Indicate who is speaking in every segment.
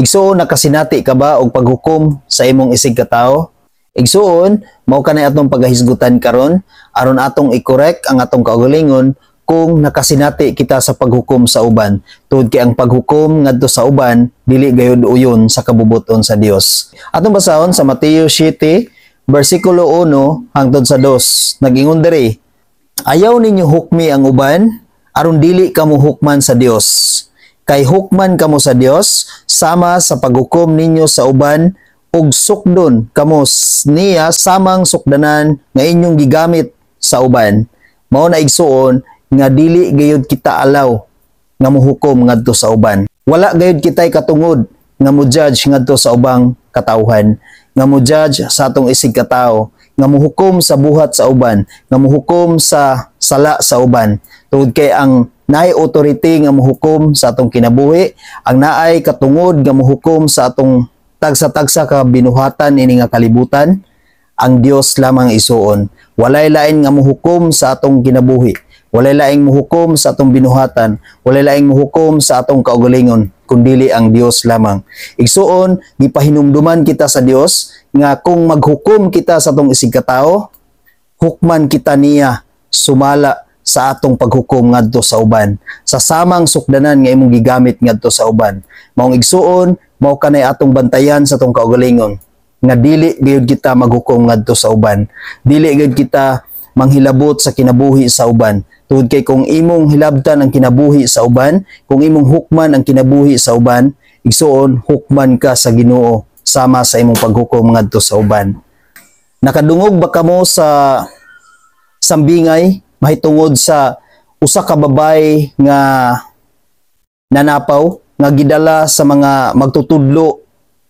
Speaker 1: Igsuon, nakasinati ka ba og paghukom sa imong isig katawo? Igsuon, mao kanay atong pagahisgutan karon aron atong i-correct ang atong kaugalingon kung nakasinati kita sa paghukom sa uban. Tungod kay ang paghukom ngadto sa uban dili gayud uyon sa kabubuton sa Dios. Atong basahon sa Mateo 7 versikulo 1 hangtod sa 2. Nag-ingon diri, ayaw ninyo hukmi ang uban aron dili kamo hukman sa Dios. Kay hukman kamo sa Dios sama sa paghukom ninyo sa uban ug sukdon kamo niya samang sukdanan nga inyong gigamit sa uban. Mao na igsuon nga dili gayud kita alaw nga mohukom ngadto sa uban. Wala gayud kitay katungod nga mo-judge ngadto sa ubang katawhan, nga mo-judge sa atong isig katawo, nga mohukom sa buhat sa uban, nga mohukom sa sala sa uban. Tungod kay ang naay authority nga mohukom sa atong kinabuhi, ang naay katungod nga mohukom sa atong tagsa-tagsa ka binuhatan ini nga kalibutan, ang Dios lamang isuon. Walay lain nga mohukom sa atong kinabuhi, walay laing mohukom sa atong binuhatan, walay laing mohukom sa atong kaugalingon, kundili ang Dios lamang. Igsuon, gipahinumduman kita sa Dios nga kung maghukom kita sa atong isig katawo, hukman kita niya sumala sa atong paghukom ngadto sa uban, sa samang sukdanan nga imong gigamit ngadto sa uban. Maong igsuon, mao kanay atong bantayan sa atong kaugalingon nga dili gayud kita maghukom ngadto sa uban, dili gayud kita manghilabot sa kinabuhi sa uban. Tungod kay kung imong hilabtan ang kinabuhi sa uban, kung imong hukman ang kinabuhi sa uban, igsuon hukman ka sa Ginoo sama sa imong paghukom ngadto sa uban. Nakadungog ba kamo sa sambingay mahitungod sa usa ka babae nga nanapaw nga gidala sa mga magtutudlo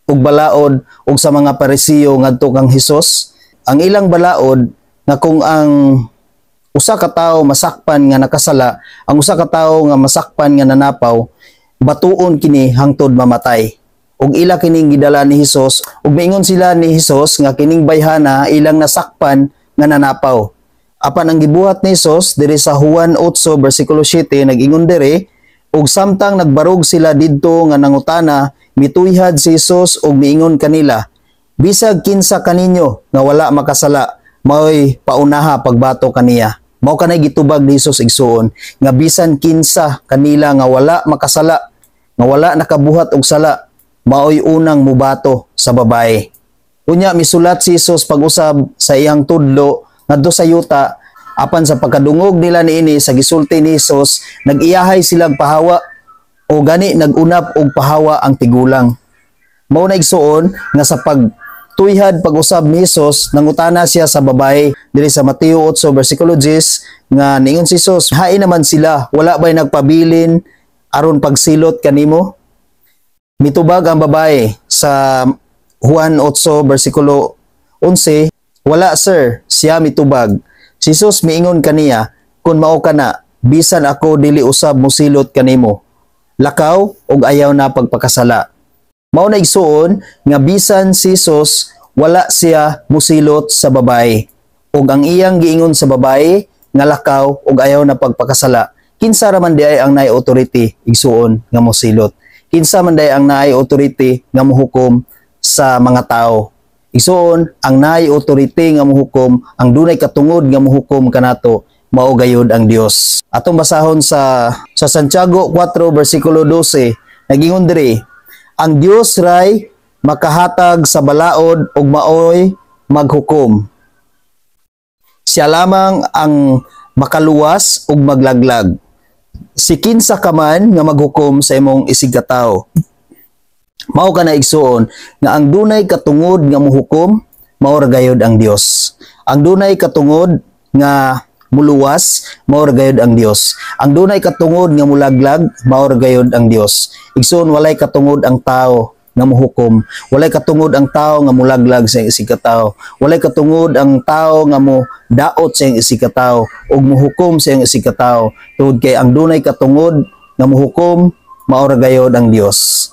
Speaker 1: ug balaod ug sa mga Parisiyo ngadto kang Hesus? Ang ilang balaod nga kung ang usa ka tawo masakpan nga nakasala, ang usa ka tawo nga masakpan nga nanapaw, batuon kini hangtod mamatay. Ug ila kining gidala ni Hesus, ug miingon sila ni Hesus nga kining bayhana ilang nasakpan nga nanapaw. Apan ang gibuhat ni Hesus diri sa Juan 8 bersikulo 7 nag-ingon diri, ug samtang nagbarog sila didto nga nangutana, mituyhad si Hesus ug miingon kanila, bisag kinsa kaninyo nga wala makasala, mao'y paunaha pagbato kaniya. Mao kanay gitubag ni Hesus igsuon nga bisan kinsa kanila nga wala makasala, nga wala nakabuhat og sala, mao'y unang mubato sa babae. Unya misulat si Hesus pag-usab sa iyang tudlo ngadto sa yuta, apan sa pagkadungog nila niini sa gisulti ni Hesus, nag-iyahay silang pahawa o gani nagunap og pahawa ang tigulang. Mao na igsuon nga sa pagtuyhad pag-usab ni Hesus, nangutana siya sa babae diri sa Mateo 8 bersikulo 10 nga niingon si Hesus, hain naman sila, wala ba'y nagpabilin aron pagsilot kanimo? Mitubag ang babae sa Juan 8 bersikulo 11, wala sir, siya mitubag. Si Hesus miingon kaniya, kun mao kana, bisan ako dili usab mosilot kanimo. Lakaw ug ayaw na pagpakasala. Mao na igsuon nga bisan si Hesus wala siya mosilot sa babae. Ug ang iyang giingon sa babae nga lakaw ug ayaw na pagpakasala, kinsa ra man di ay ang naay authority igsuon nga mosilot. Kinsa man di ang naay authority nga mohukom sa mga tao. Igsuon, ang naay authority nga mohukom, ang dunay katungod nga mohukom kanato, mao gayud ang Dios. Atong basahon sa Santiago 4 bersikulo 12, nagingon diri, ang Dios ray makahatag sa balaod ug maoy maghukom. Siya lamang ang makaluwas ug maglaglag. Si kinsa ka man nga maghukom sa imong isig katawo. Mao ka na igsuon nga ang dunay katungod nga mohukom, mao ra gayud ang Dios. Ang dunay katungod nga muluwas, mao ra gayud ang Dios. Ang dunay katungod nga mulaglag, mao ra gayud ang Dios. Igsuon walay katungod ang tao nga mohukom, walay katungod ang tao nga mulaglag sa isig katawo, walay katungod ang tao nga mo daot sa isig katawo ug mohukom sa isig katawo. Tungod kay ang dunay katungod nga mohukom, mao ra gayud ang Dios.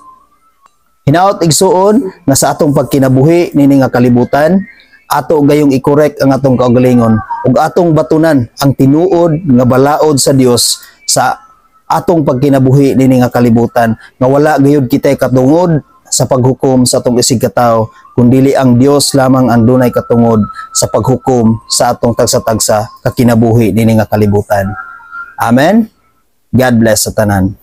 Speaker 1: Hinaot igsuon nga sa atong pagkinabuhi nini nga kalibutan, ato gayong i-correct ang atong kaugalingon ug atong batunan ang tinuod nga balaod sa Dios sa atong pagkinabuhi nini nga kalibutan, nga wala gayud kitay katungod sa paghukom sa atong isig katawo, kundili ang Dios lamang ang dunay katungod sa paghukom sa atong tagsa-tagsa kakinabuhi dinhi nga kalibutan. Amen. God bless sa tanan.